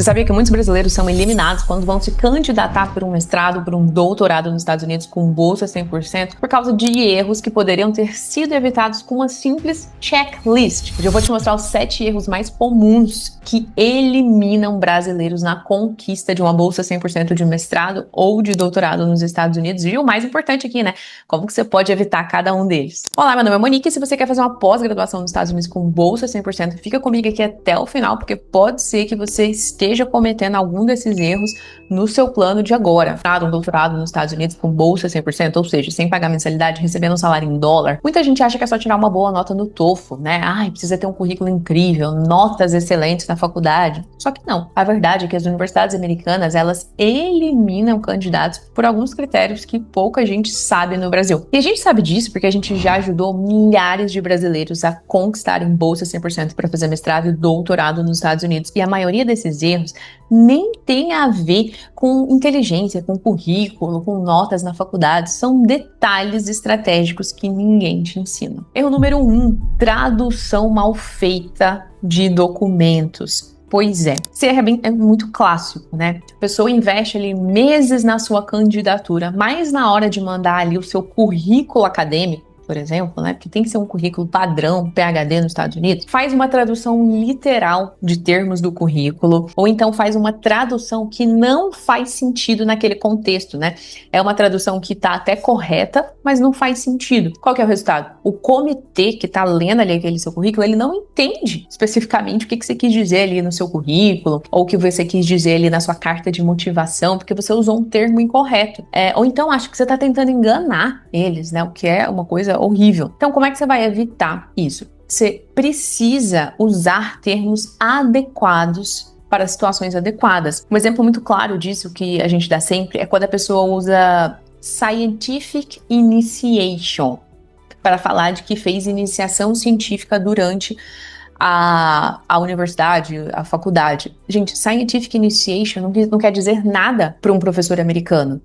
Você sabia que muitos brasileiros são eliminados quando vão se candidatar por um mestrado, por um doutorado nos Estados Unidos com bolsa 100% por causa de erros que poderiam ter sido evitados com uma simples checklist? Hoje eu vou te mostrar os 7 erros mais comuns que eliminam brasileiros na conquista de uma bolsa 100% de mestrado ou de doutorado nos Estados Unidos. E o mais importante aqui, né? Como que você pode evitar cada um deles? Olá, meu nome é Monique e se você quer fazer uma pós-graduação nos Estados Unidos com bolsa 100%, fica comigo aqui até o final, porque pode ser que você esteja cometendo algum desses erros no seu plano de agora. Um doutorado nos Estados Unidos com bolsa 100%, ou seja, sem pagar mensalidade, recebendo um salário em dólar. Muita gente acha que é só tirar uma boa nota no TOEFL, né? Precisa ter um currículo incrível, notas excelentes na faculdade. Só que não. A verdade é que as universidades americanas, elas eliminam candidatos por alguns critérios que pouca gente sabe no Brasil. E a gente sabe disso porque a gente já ajudou milhares de brasileiros a conquistarem bolsa 100% para fazer mestrado e doutorado nos Estados Unidos. E a maioria desses erros nem tem a ver com inteligência, com currículo, com notas na faculdade. São detalhes estratégicos que ninguém te ensina. Erro número 1, tradução mal feita de documentos. Pois é, esse erro é muito clássico, né? A pessoa investe ali meses na sua candidatura, mas na hora de mandar ali o seu currículo acadêmico, por exemplo, né? Porque tem que ser um currículo padrão, PhD nos Estados Unidos, faz uma tradução literal de termos do currículo, ou então faz uma tradução que não faz sentido naquele contexto, né? É uma tradução que tá até correta, mas não faz sentido. Qual que é o resultado? O comitê que tá lendo ali aquele seu currículo, ele não entende especificamente o que você quis dizer ali no seu currículo, ou o que você quis dizer ali na sua carta de motivação, porque você usou um termo incorreto. Ou então acha que você tá tentando enganar eles, né? O que é uma coisa horrível. Então, como é que você vai evitar isso? Você precisa usar termos adequados para situações adequadas. Um exemplo muito claro disso que a gente dá sempre é quando a pessoa usa scientific initiation para falar de que fez iniciação científica durante a universidade, a faculdade. Gente, scientific initiation não quer dizer nada para um professor americano.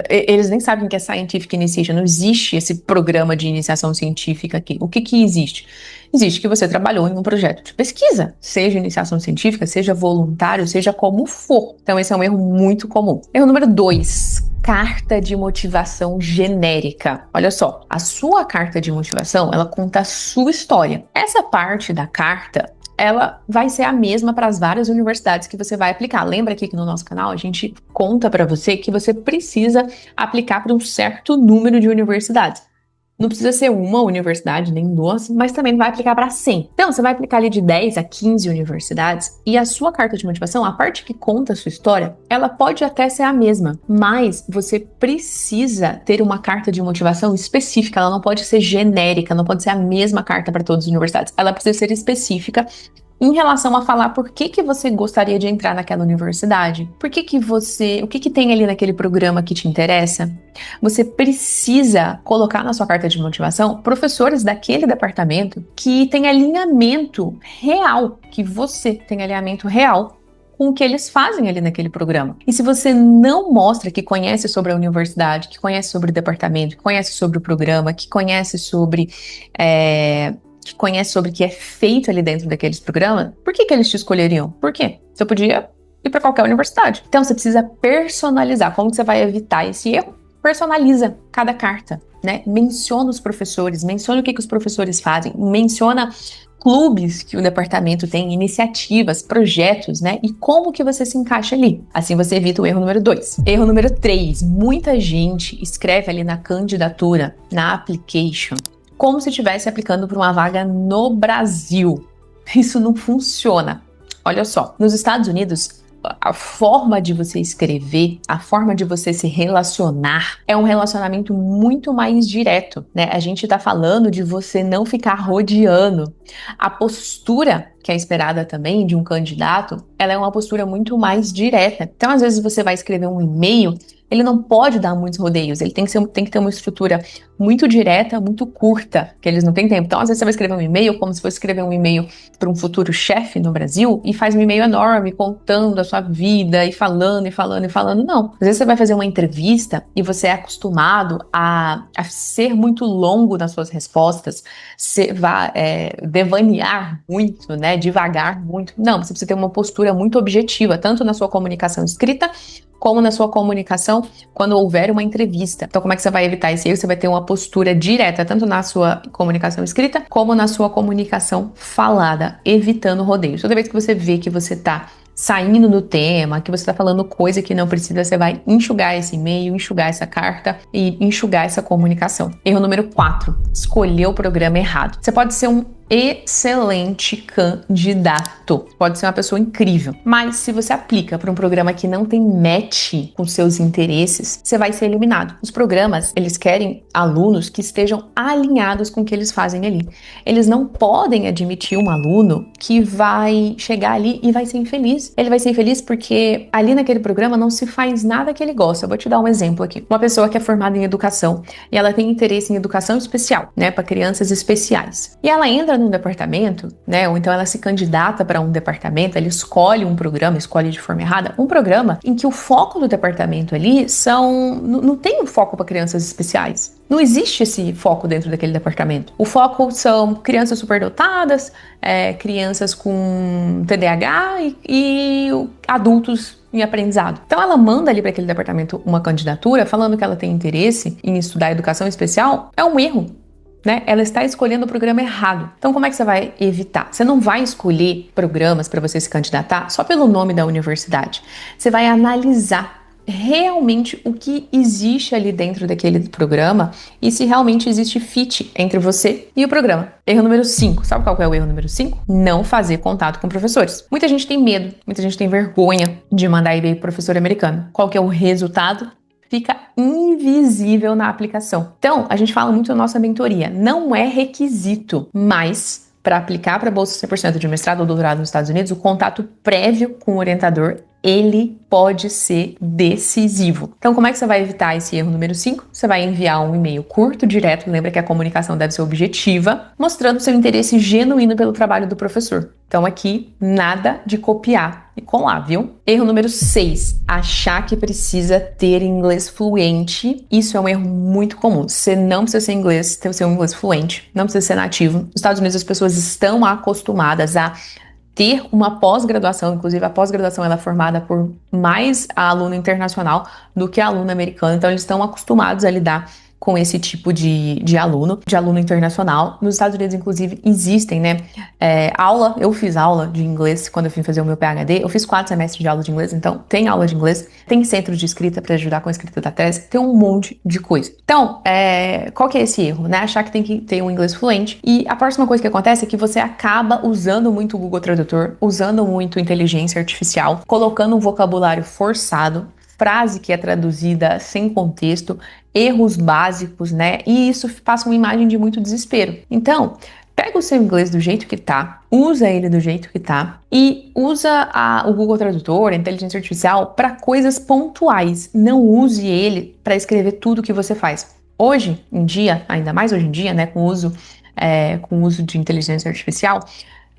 Eles nem sabem o que é scientific initiation. Não existe esse programa de iniciação científica aqui. O que existe? Existe que você trabalhou em um projeto de pesquisa, seja iniciação científica, seja voluntário, seja como for. Então esse é um erro muito comum. Erro número 2. Carta de motivação genérica. Olha só, a sua carta de motivação, ela conta a sua história. Essa parte da carta, ela vai ser a mesma para as várias universidades que você vai aplicar. Lembra aqui que no nosso canal a gente conta para você que você precisa aplicar para um certo número de universidades. Não precisa ser uma universidade, nem duas, mas também vai aplicar para 100. Então, você vai aplicar ali de 10 a 15 universidades e a sua carta de motivação, a parte que conta a sua história, ela pode até ser a mesma, mas você precisa ter uma carta de motivação específica, ela não pode ser genérica, não pode ser a mesma carta para todas as universidades, ela precisa ser específica em relação a falar por que você gostaria de entrar naquela universidade, o que tem ali naquele programa que te interessa. Você precisa colocar na sua carta de motivação professores daquele departamento que tem alinhamento real, que você tem alinhamento real com o que eles fazem ali naquele programa. E se você não mostra que conhece sobre a universidade, que conhece sobre o departamento, que conhece sobre o programa, que conhece sobre o que é feito ali dentro daqueles programas, por que eles te escolheriam? Por quê? Você podia ir para qualquer universidade. Então, você precisa personalizar. Como que você vai evitar esse erro? Personaliza cada carta, né? Menciona os professores, menciona o que os professores fazem, menciona clubes que o departamento tem, iniciativas, projetos, né? E como que você se encaixa ali. Assim você evita o erro número 2. Erro número 3. Muita gente escreve ali na candidatura, na application, como se estivesse aplicando para uma vaga no Brasil. Isso não funciona. Olha só, nos Estados Unidos, a forma de você escrever, a forma de você se relacionar é um relacionamento muito mais direto, né? A gente tá falando de você não ficar rodeando. A postura que é esperada também de um candidato, ela é uma postura muito mais direta. Então, às vezes você vai escrever um e-mail ele não pode dar muitos rodeios, ele tem que ter uma estrutura muito direta, muito curta, que eles não têm tempo. Então, às vezes você vai escrever um e-mail como se fosse escrever um e-mail para um futuro chefe no Brasil e faz um e-mail enorme contando a sua vida e falando e falando e falando. Não. Às vezes você vai fazer uma entrevista e você é acostumado a ser muito longo nas suas respostas, devanear muito, né? Devagar muito. Não, você precisa ter uma postura muito objetiva, tanto na sua comunicação escrita, como na sua comunicação quando houver uma entrevista. Então, como é que você vai evitar esse erro? Você vai ter uma postura direta, tanto na sua comunicação escrita, como na sua comunicação falada, evitando rodeios. Toda vez que você vê que você tá saindo do tema, que você tá falando coisa que não precisa, você vai enxugar esse e-mail, enxugar essa carta e enxugar essa comunicação. Erro número 4, escolher o programa errado. Você pode ser um excelente candidato, pode ser uma pessoa incrível, mas se você aplica para um programa que não tem match com seus interesses, você vai ser eliminado. Os programas, eles querem alunos que estejam alinhados com o que eles fazem ali. Eles não podem admitir um aluno que vai chegar ali e vai ser infeliz. Ele vai ser infeliz porque ali naquele programa não se faz nada que ele gosta. Eu vou te dar um exemplo aqui. Uma pessoa que é formada em educação e ela tem interesse em educação especial, né, para crianças especiais. E ela entra num departamento, né, ou então ela se candidata para um departamento, ela escolhe um programa, escolhe de forma errada, um programa em que o foco do departamento ali não tem um foco para crianças especiais. Não existe esse foco dentro daquele departamento. O foco são crianças superdotadas, crianças com TDAH e adultos em aprendizado. Então ela manda ali para aquele departamento uma candidatura falando que ela tem interesse em estudar educação especial. É um erro, né? Ela está escolhendo o programa errado. Então, como é que você vai evitar? Você não vai escolher programas para você se candidatar só pelo nome da universidade. Você vai analisar realmente o que existe ali dentro daquele programa e se realmente existe fit entre você e o programa. Erro número 5. Sabe qual é o erro número 5? Não fazer contato com professores. Muita gente tem medo, muita gente tem vergonha de mandar e-mail pro professor americano. Qual que é o resultado? Fica invisível na aplicação. Então, a gente fala muito da nossa mentoria. Não é requisito, mas para aplicar para a bolsa 100% de mestrado ou doutorado nos Estados Unidos, o contato prévio com o orientador, ele pode ser decisivo. Então, como é que você vai evitar esse erro número 5? Você vai enviar um e-mail curto, direto, lembra que a comunicação deve ser objetiva, mostrando seu interesse genuíno pelo trabalho do professor. Então, aqui, nada de copiar e colar, viu? Erro número 6, achar que precisa ter inglês fluente. Isso é um erro muito comum. Você não precisa ser inglês, ter o seu inglês fluente, não precisa ser nativo. Nos Estados Unidos, as pessoas estão acostumadas a ter uma pós-graduação, inclusive a pós-graduação ela é formada por mais aluno internacional do que aluno americano, então eles estão acostumados a lidar com esse tipo de aluno internacional. Nos Estados Unidos, inclusive, existem, né, eu fiz aula de inglês quando eu fui fazer o meu PhD, eu fiz 4 semestres de aula de inglês, então tem aula de inglês, tem centro de escrita para ajudar com a escrita da tese, tem um monte de coisa. Então, qual que é esse erro, né? Achar que tem que ter um inglês fluente, e a próxima coisa que acontece é que você acaba usando muito o Google Tradutor, usando muito inteligência artificial, colocando um vocabulário forçado, frase que é traduzida sem contexto, erros básicos, né? E isso passa uma imagem de muito desespero. Então, pega o seu inglês do jeito que tá, usa ele do jeito que tá e usa o Google Tradutor, a inteligência artificial para coisas pontuais. Não use ele para escrever tudo o que você faz. Hoje em dia, ainda mais hoje em dia, né, com o uso de inteligência artificial,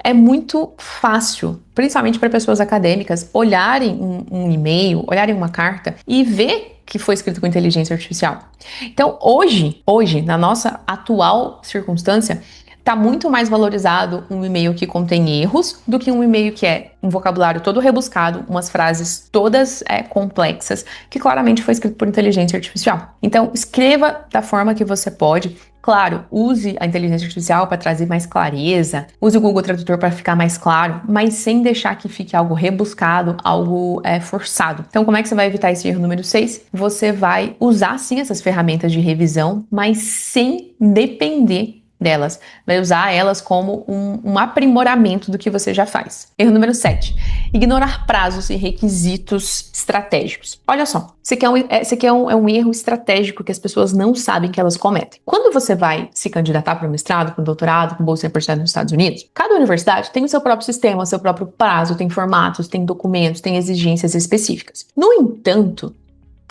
é muito fácil, principalmente para pessoas acadêmicas, olharem um e-mail, olharem uma carta e ver que foi escrito com inteligência artificial. Então, hoje, na nossa atual circunstância, está muito mais valorizado um e-mail que contém erros do que um e-mail que é um vocabulário todo rebuscado, umas frases todas complexas, que claramente foi escrito por inteligência artificial. Então, escreva da forma que você pode. Claro, use a inteligência artificial para trazer mais clareza, use o Google Tradutor para ficar mais claro, mas sem deixar que fique algo rebuscado, algo forçado. Então, como é que você vai evitar esse erro número 6? Você vai usar sim essas ferramentas de revisão, mas sem depender delas. Vai usar elas como um aprimoramento do que você já faz. Erro número 7. Ignorar prazos e requisitos estratégicos. Olha só, esse aqui é um erro estratégico que as pessoas não sabem que elas cometem. Quando você vai se candidatar para um mestrado, para um doutorado, com bolsa 100% nos Estados Unidos, cada universidade tem o seu próprio sistema, o seu próprio prazo, tem formatos, tem documentos, tem exigências específicas. No entanto,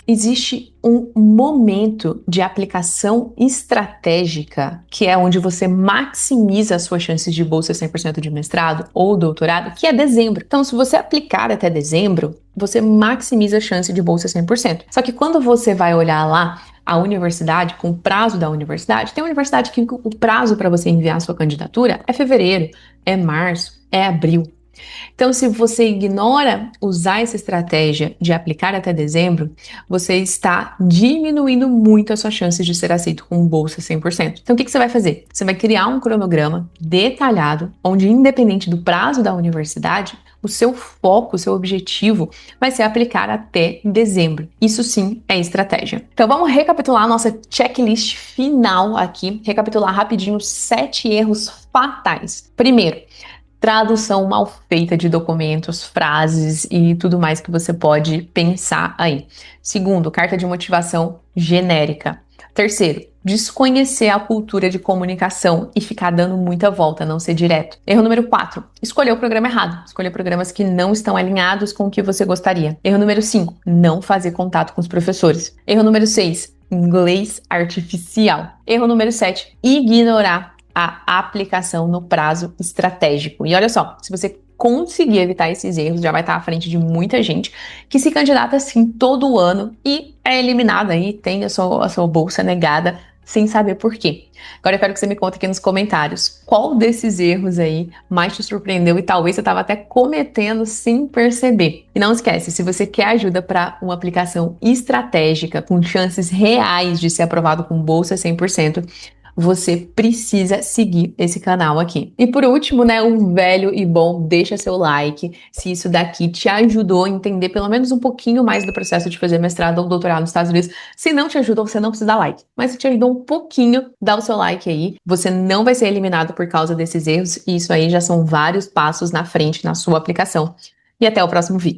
Existe um momento de aplicação estratégica, que é onde você maximiza as suas chances de bolsa 100% de mestrado ou doutorado, que é dezembro. Então, se você aplicar até dezembro, você maximiza a chance de bolsa 100%. Só que quando você vai olhar lá a universidade, com o prazo da universidade, tem universidade que o prazo para você enviar a sua candidatura é fevereiro, é março, é abril. Então, se você ignora usar essa estratégia de aplicar até dezembro, você está diminuindo muito as suas chances de ser aceito com bolsa 100%. Então, o que você vai fazer? Você vai criar um cronograma detalhado, onde, independente do prazo da universidade, o seu foco, o seu objetivo vai ser aplicar até dezembro. Isso sim é estratégia. Então, vamos recapitular a nossa checklist final aqui. Recapitular rapidinho 7 erros fatais. Primeiro, tradução mal feita de documentos, frases e tudo mais que você pode pensar aí. Segundo, carta de motivação genérica. Terceiro, desconhecer a cultura de comunicação e ficar dando muita volta, não ser direto. Erro número 4, escolher o programa errado. Escolher programas que não estão alinhados com o que você gostaria. Erro número 5, não fazer contato com os professores. Erro número 6, inglês artificial. Erro número 7, ignorar a aplicação no prazo estratégico. E olha só, se você conseguir evitar esses erros, já vai estar à frente de muita gente que se candidata assim todo ano e é eliminada e tem a sua bolsa negada sem saber por quê. Agora eu quero que você me conte aqui nos comentários qual desses erros aí mais te surpreendeu e talvez você estava até cometendo sem perceber. E não esquece, se você quer ajuda para uma aplicação estratégica com chances reais de ser aprovado com bolsa 100%, você precisa seguir esse canal aqui. E por último, né, um velho e bom, deixa seu like se isso daqui te ajudou a entender pelo menos um pouquinho mais do processo de fazer mestrado ou doutorado nos Estados Unidos. Se não te ajudou, você não precisa dar like. Mas se te ajudou um pouquinho, dá o seu like aí. Você não vai ser eliminado por causa desses erros e isso aí já são vários passos na frente na sua aplicação. E até o próximo vídeo.